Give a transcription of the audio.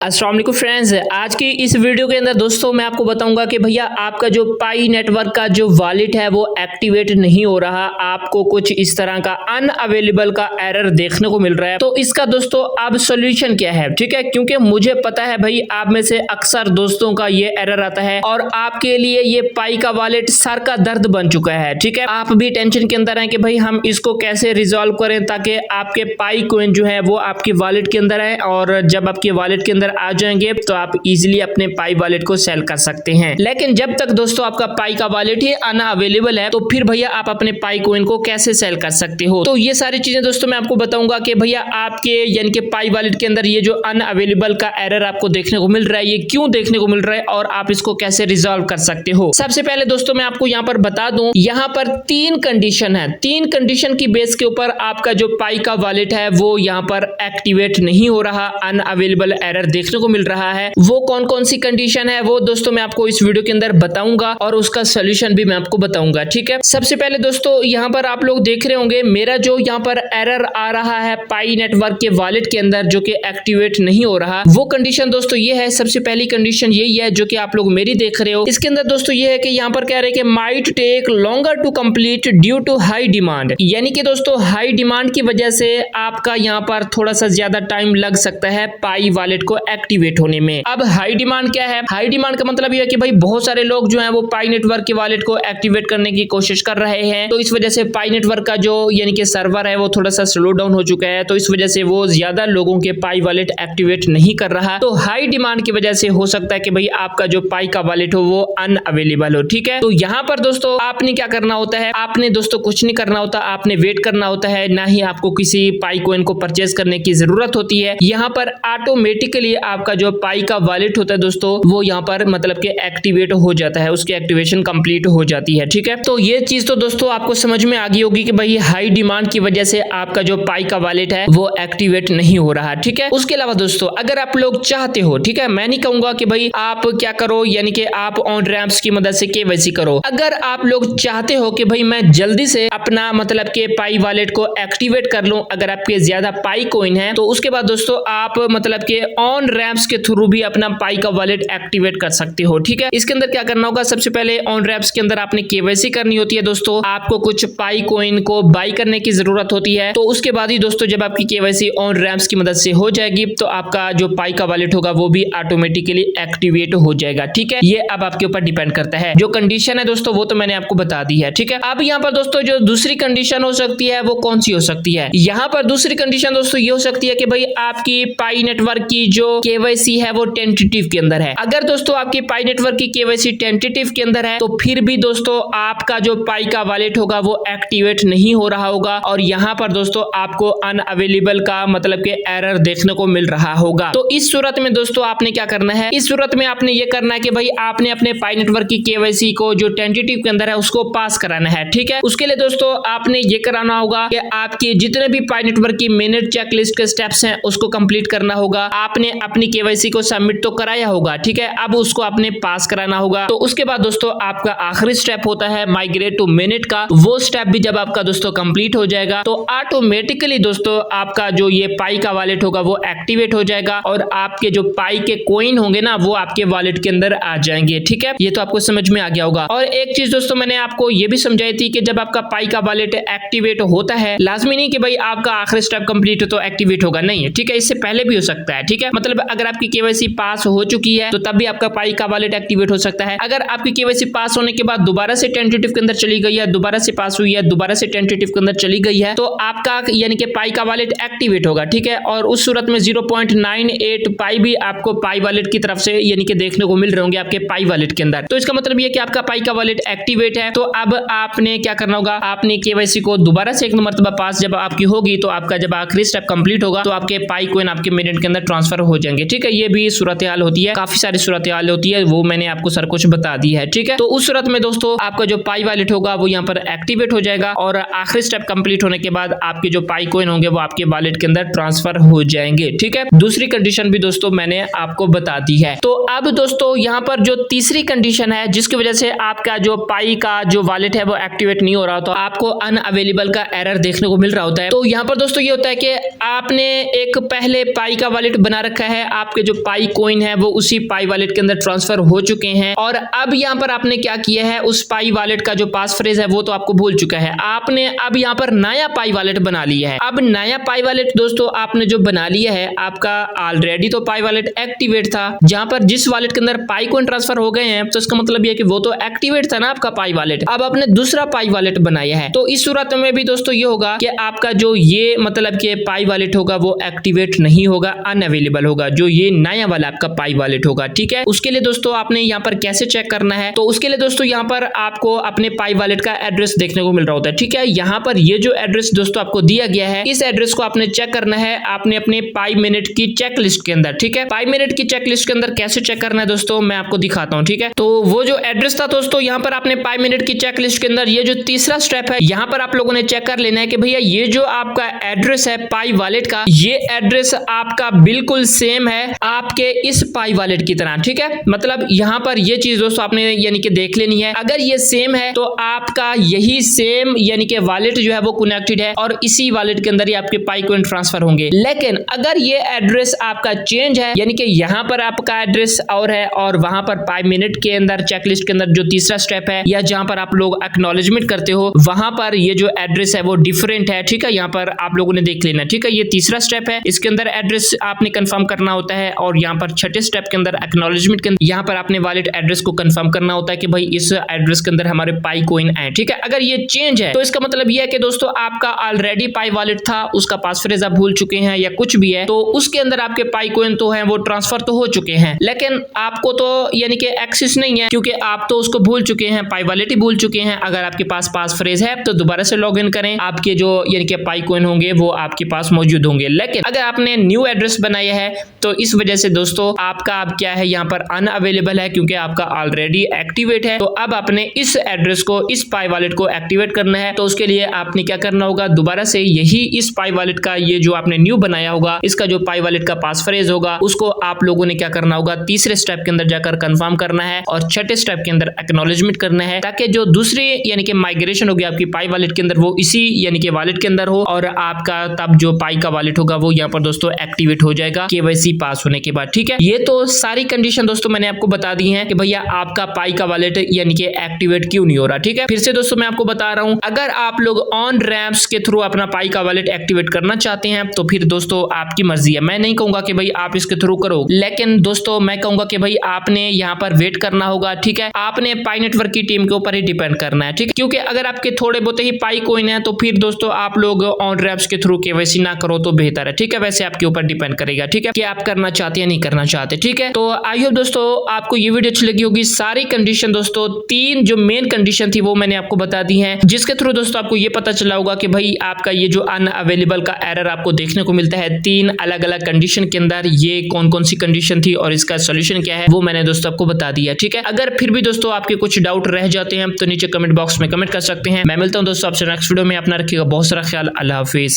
अस्सलाम वालेकुम फ्रेंड्स, आज की इस वीडियो के अंदर दोस्तों मैं आपको बताऊंगा कि भैया आपका जो पाई नेटवर्क का जो वॉलेट है वो एक्टिवेट नहीं हो रहा। आपको कुछ इस तरह का अनअवेलेबल का एरर देखने को मिल रहा है। तो इसका दोस्तों अब सॉल्यूशन क्या है, ठीक है, क्योंकि मुझे पता है भाई आप में से अक्सर दोस्तों का ये एरर आता है और आपके लिए ये पाई का वॉलेट सर का दर्द बन चुका है। ठीक है, आप भी टेंशन के अंदर हैं कि भाई हम इसको कैसे रिजॉल्व करें ताकि आपके पाई कॉइन जो है वो आपके वॉलेट के अंदर है और जब आपके वॉलेट के अंदर आ जाएंगे तो आप इजीली अपने पाई वॉलेट को सेल कर सकते हैं। लेकिन जब तक दोस्तों आपका पाई का वॉलेट ही अनअवेलेबल है तो फिर भैया आप अपने पाई कॉइन को कैसे सेल कर सकते हो। तो ये सारी चीजें दोस्तों मैं आपको बताऊंगा कि भैया आपके यानी कि पाई वॉलेट के अंदर ये जो अनअवेलेबल का एरर आपको देखने को मिल रहा है ये क्यों देखने को मिल रहा है और आप इसको कैसे रिजॉल्व कर सकते हो। सबसे पहले दोस्तों मैं आपको यहाँ पर बता दूं, यहाँ पर तीन कंडीशन है। तीन कंडीशन की बेस के ऊपर आपका जो पाई का वॉलेट है वो यहाँ पर एक्टिवेट नहीं हो रहा, अनअवेलेबल एरर देखने को मिल रहा है। वो कौन कौन सी कंडीशन है वो दोस्तों मैं आपको इस वीडियो के अंदर बताऊंगा और उसका सोल्यूशन भी मैं आपको बताऊंगा। ठीक है, सबसे पहले दोस्तों यहाँ पर आप लोग देख रहे होंगे मेरा जो यहाँ पर एरर आ रहा है पाई नेटवर्क के वॉलेट के अंदर जो कि एक्टिवेट नहीं हो रहा, वो कंडीशन दोस्तों ये है। सबसे पहली कंडीशन यही है जो कि आप लोग मेरी देख रहे हो। इसके अंदर दोस्तों ये है कि यहाँ पर कह रहे हैं कि might take longer to complete due to high demand, यानी कि दोस्तों हाई डिमांड की वजह से आपका यहाँ पर थोड़ा सा ज्यादा टाइम लग सकता है पाई वॉलेट को एक्टिवेट होने में। अब हाई डिमांड क्या है? हाई डिमांड का मतलब यह है कि भाई बहुत सारे लोग जो हैं वो पाई नेटवर्क के वॉलेट को एक्टिवेट करने की कोशिश कर रहे हैं, तो इस वजह से पाई नेटवर्क का जो यानी कि सर्वर है वो थोड़ा सा स्लो डाउन हो चुका है, तो इस वजह से वो ज्यादा लोगों के पाई वॉलेट एक्टिवेट नहीं कर रहा। तो हाई डिमांड की वजह से हो सकता है कि भाई आपका जो पाई का वॉलेट हो वो अनअवेलेबल हो। ठीक है, तो यहाँ पर दोस्तों आपने क्या करना होता है, आपने दोस्तों कुछ नहीं करना होता, आपने वेट करना होता है, ना ही आपको किसी पाई कॉइन को परचेज करने की जरूरत होती है। यहाँ पर ऑटोमेटिकली आपका जो पाई का वॉलेट होता है दोस्तों वो यहाँ पर मतलब कि एक्टिवेट हो जाता है, उसकी एक्टिवेशन कंप्लीट हो जाती है। ठीक है, तो ये चीज तो दोस्तों आपको समझ में आ गई होगी कि भाई हाई डिमांड की वजह से आपका जो पाई का वॉलेट है वो एक्टिवेट नहीं हो रहा। ठीक है, उसके अलावा दोस्तों अगर आप लोग चाहते हो, ठीक है, मैं नहीं कहूंगा कि भाई आप क्या करो यानी कि आप ऑन रैम्प्स की मदद से केवाईसी करो। अगर आप लोग चाहते हो कि भाई मैं जल्दी से अपना मतलब के पाई वॉलेट को एक्टिवेट कर लूं, अगर आपके ज्यादा पाई कॉइन है तो उसके बाद दोस्तों आप मतलब के ऑन रैम्प्स के थ्रू भी अपना पाई का वॉलेट एक्टिवेट कर सकते हो। ठीक है, इसके अंदर क्या करना होगा, सबसे पहले ऑन रैम्प्स के अंदर आपने केवाईसी करनी होती है दोस्तों, आपको कुछ पाई कॉइन को बाई करने की जरूरत होती है। तो उसके बाद ही दोस्तों जब आपकी केवाईसी ऑन रैम्प्स की मदद से हो जाएगी तो आपका जो पाई का वॉलेट होगा वो भी ऑटोमेटिकली एक्टिवेट हो जाएगा। ठीक है, ये अब आपके ऊपर डिपेंड करता है। जो कंडीशन है दोस्तों वो तो मैंने आपको बता दी है। ठीक है, अब यहाँ पर दोस्तों जो दूसरी कंडीशन हो सकती है वो कौन सी हो सकती है, यहाँ पर दूसरी कंडीशन दोस्तों ये हो सकती है कि भाई आपकी पाई नेटवर्क की जो केवाईसी है वो टेंटेटिव के अंदर है। अगर दोस्तों आपकी पाई नेटवर्क की केवाईसी टेंटेटिव के अंदर है तो फिर भी दोस्तों आपका जो पाई का वॉलेट होगा वो एक्टिवेट नहीं हो रहा होगा और यहाँ पर दोस्तों आपको अनअवेलेबल का मतलब के एरर देखने को मिल रहा होगा। तो इस सूरत में दोस्तों आपने क्या करना है, इस सूरत में आपने ये करना है कि भाई आपने अपने पाई नेटवर्क की केवाईसी को जो टेंटेटिव के अंदर है उसको पास कराना है। ठीक है, उसके लिए दोस्तों आपने ये कराना होगा कि आपके जितने भी पाई नेटवर्क की मिनट चेकलिस्ट के स्टेप्स हैं उसको कंप्लीट करना होगा। आपने अपनी केवाईसी को सबमिट तो कराया होगा, ठीक है, अब उसको आपने पास कराना होगा। तो उसके बाद दोस्तों आपका आखिरी स्टेप होता है माइग्रेट टू मिनट का, वो स्टेप भी जब आपका दोस्तों कंप्लीट हो जाएगा तो ऑटोमेटिकली दोस्तों आपका जो ये पाई का वॉलेट होगा वो एक्टिवेट हो जाएगा और आपके जो पाई के कॉइन होंगे ना वो आपके वॉलेट के अंदर आ जाएंगे। ठीक है, ये तो आपको समझ में आ गया होगा। और एक चीज दोस्तों मैंने आपको ये भी समझाई थी कि जब आपका पाई का वॉलेट एक्टिवेट होता है लाजमी नहीं कि भाई आपका आखिरी स्टेप कंप्लीट हो तो एक्टिवेट होगा, नहीं है। ठीक है, इससे पहले भी हो सकता है। ठीक है, मतलब अगर आपकी केवाईसी पास हो चुकी है तो तब भी आपका पाई का वॉलेट एक्टिवेट हो सकता है। अगर आपकी केवाईसी पास होने के बाद दोबारा से टेंटेटिव के अंदर चली गई है, दोबारा से पास हुई है, दोबारा से टेंटेटिव के अंदर चली गई है तो आपका यानी कि पाई का वॉलेट एक्टिवेट होगा। ठीक है, और उस सूरत में 0.98 पाई भी आपको पाई वॉलेट की तरफ से यानी कि देखने को मिल रहे होंगे आपके पाई वॉलेट के अंदर। तो इसका मतलब ये कि आपका पाई का वॉलेट एक्टिवेट है। तो अब आपने क्या करना होगा, आपने केवाईसी को दोबारा से एक मरतबा पास जब आपकी होगी तो आपका जब आखिरी स्टेप कंप्लीट होगा तो आपके पाई कॉइन आपके मिनट के अंदर ट्रांसफर हो जाएंगे। ठीक है, ये भी सूरत हाल होती है, काफी सारी सूरत हाल होती है, वो मैंने आपको सर कुछ बता दी है। ठीक है, तो उस सूरत में दोस्तों आपका जो पाई वॉलेट होगा वो यहाँ पर एक्टिवेट हो जाएगा और आखिरी स्टेप कंप्लीट होने के बाद आपके जो पाई कॉइन होंगे वो आपके वॉलेट के अंदर ट्रांसफर हो जाएंगे। ठीक है, दूसरी कंडीशन भी दोस्तों मैंने आपको बता दी है। तो अब दोस्तों यहाँ पर जो तीसरी कंडीशन है जिसकी वजह से आपका जो पाई का जो वॉलेट है वो एक्टिवेट नहीं हो रहा होता, आपको अनअवेलेबल का एरर देखने को मिल रहा होता है। तो यहाँ पर दोस्तों ये होता है कि आपने एक पहले पाई का वॉलेट बना रखा है आपके जो पाई कॉइन है वो उसी पाई वॉलेट के अंदर ट्रांसफर हो चुके हैं। और अब यहाँ पर आपने क्या किया है, उस पाई वॉलेट का जो पास फ्रेज है वो तो आपको भूल चुका है, आपने अब यहाँ पर नया पाई वॉलेट बना लिया है। अब नया पाई वॉलेट दोस्तों आपने जो बना लिया है, आपका ऑलरेडी तो पाई वॉलेट एक्टिवेट था, जहां पर जिस वॉलेट के अंदर पाई कॉइन ट्रांसफर हो गए हैं, तो इसका मतलब ये कि वो तो एक्टिवेट था ना आपका पाई वॉलेट। अब आपने दूसरा पाई वॉलेट बनाया है, तो इस सूरत में भी दोस्तों ये होगा कि आपका जो ये मतलब कि पाई वॉलेट होगा वो एक्टिवेट नहीं होगा, अनअवेलेबल होगा, जो ये नया वाला आपका पाई वॉलेट होगा। ठीक है, उसके लिए दोस्तों आपने यहाँ पर कैसे चेक करना है, तो उसके लिए दोस्तों यहाँ पर आपको अपने पाई वॉलेट का एड्रेस देखने को मिल रहा होता है। ठीक है, यहाँ पर ये जो एड्रेस दोस्तों आपको दिया गया है, इस एड्रेस को आपने चेक करना है आपने अपने पाई मिनट की चेक लिस्ट के अंदर। ठीक है, पाई मिनट की चेक लिस्ट के अंदर कैसे चेक करना है दोस्तों मैं आपको दिखाता हूँ। ठीक है, तो वो जो एड्रेस था दोस्तों, यहाँ पर आपने पाई मिनट की चेक लिस्ट के अंदर ये जो तीसरा स्टेप है, यहाँ पर आप लोगों ने चेक कर लेना है कि भैया ये जो आपका एड्रेस है पाई वॉलेट का, ये एड्रेस आपका बिल्कुल सेम है आपके इस पाई वॉलेट की तरह। ठीक है, मतलब यहाँ पर ये चीज दोस्तों आपने यानी कि देख लेनी है, अगर ये सेम है तो आपका यही सेम यानी कि वॉलेट जो है वो कनेक्टेड है और इसी वॉलेट के अंदर ही आपके पाई कॉइन ट्रांसफर होंगे। लेकिन अगर ये एड्रेस आपका चेंज है, यानी कि यहाँ पर आपका एड्रेस और है और वहां पर पाई मिनट के अंदर चेकलिस्ट के अंदर जो तीसरा स्टेप है या जहां पर आप लोग एक्नॉलेजमेंट करते हो वहां पर ये जो एड्रेस है वो डिफरेंट है। ठीक है, यहाँ पर आप लोगों ने देख लेना। ठीक है, ये तीसरा स्टेप है, इसके अंदर एड्रेस आपने कंफर्म करना होता है और यहाँ पर छठे स्टेप के अंदर एक्नॉलेजमेंट के अंदर यहाँ पर आपने वॉलेट एड्रेस को कंफर्म करना होता है कि भाई इस एड्रेस के अंदर हमारे पाई कॉइन है। ठीक है, अगर ये चेंज है तो इसका मतलब ये है कि दोस्तों आपका ऑलरेडी पाई वॉलेट था, उसका पास फ्रेज आप भूल चुके हैं या कुछ भी है, तो उसके अंदर आपके पाई कॉइन तो है वो ट्रांसफर तो हो चुके हैं, लेकिन आपको तो यानी कि एक्सेस नहीं है क्योंकि आप तो उसको भूल चुके हैं, पाई वॉलेट ही भूल चुके हैं। अगर आपके पास पास फ्रेज है तो दोबारा से लॉग इन करें, आपके जो यानी कि पाई कॉइन होंगे वो आपके पास मौजूद होंगे। लेकिन अगर आपने न्यू एड्रेस बनाया है तो इस वजह से दोस्तों आपका अब क्या है, यहाँ पर अनअवेलेबल है क्योंकि आपका ऑलरेडी एक्टिवेट है। तो अब आपने इस एड्रेस को, इस पाई वॉलेट को एक्टिवेट करना है, तो उसके लिए आपने क्या करना होगा, दोबारा से यही इस पाई वॉलेट का ये जो आपने न्यू बनाया होगा, इसका जो पाई वॉलेट का पास फ्रेज होगा उसको आप लोगों ने क्या करना होगा, तीसरे स्टेप के अंदर जाकर कंफर्म करना है और छठे स्टेप के अंदर एक्नॉलेजमेंट करना है, ताकि जो दूसरी यानी कि माइग्रेशन होगी आपकी पाई वॉलेट के अंदर वो इसी यानी कि वॉलेट के अंदर हो और आपका तब जो पाई का वॉलेट होगा वो यहाँ पर दोस्तों एक्टिवेट हो जाएगा केवाईसी पास होने के बाद। ठीक है, ये तो सारी कंडीशन दोस्तों मैंने आपको बता दी है कि भैया आपका पाई का वॉलेट यानी कि एक्टिवेट क्यों नहीं हो रहा। ठीक है, फिर से दोस्तों मैं आपको बता रहा हूं, अगर आप लोग ऑन रैम्प्स के थ्रू अपना पाई का वॉलेट एक्टिवेट करना चाहते हैं तो फिर दोस्तों आपकी मर्जी है, मैं नहीं कहूंगा कि भाई आप इसके थ्रू करो, लेकिन दोस्तों मैं कहूंगा कि भाई आपने यहाँ पर वेट करना होगा। ठीक है, आपने पाई नेटवर्क की टीम के ऊपर ही डिपेंड करना है। ठीक है, क्योंकि अगर आपके थोड़े बहुत ही पाई कॉइन है तो फिर दोस्तों आप लोग ऑन रैम्प्स के थ्रू केवाईसी ना करो तो बेहतर है। ठीक है, वैसे आपके ऊपर डिपेंड करेगा। ठीक है, कि आप करना चाहते हैं नहीं करना चाहते। ठीक है, तो आई होप दोस्तों आपको ये वीडियो अच्छी लगी होगी। सारी कंडीशन दोस्तों, तीन जो मेन कंडीशन थी वो मैंने आपको बता दी है, जिसके थ्रू दोस्तों आपको ये पता चला होगा कि भाई आपका ये जो अनअवेलेबल का एरर आपको देखने को मिलता है तीन अलग अलग कंडीशन के अंदर, ये कौन कौन सी कंडीशन थी और इसका सोल्यूशन क्या है वो मैंने दोस्तों आपको बता दिया। ठीक है, अगर फिर भी दोस्तों आपके कुछ डाउट रह जाते हैं तो नीचे कमेंट बॉक्स में कमेंट कर सकते हैं। मैं मिलता हूं दोस्तों आपसे नेक्स्ट वीडियो में। अपना रखिएगा बहुत सारा ख्याल। अल्लाह हाफिज।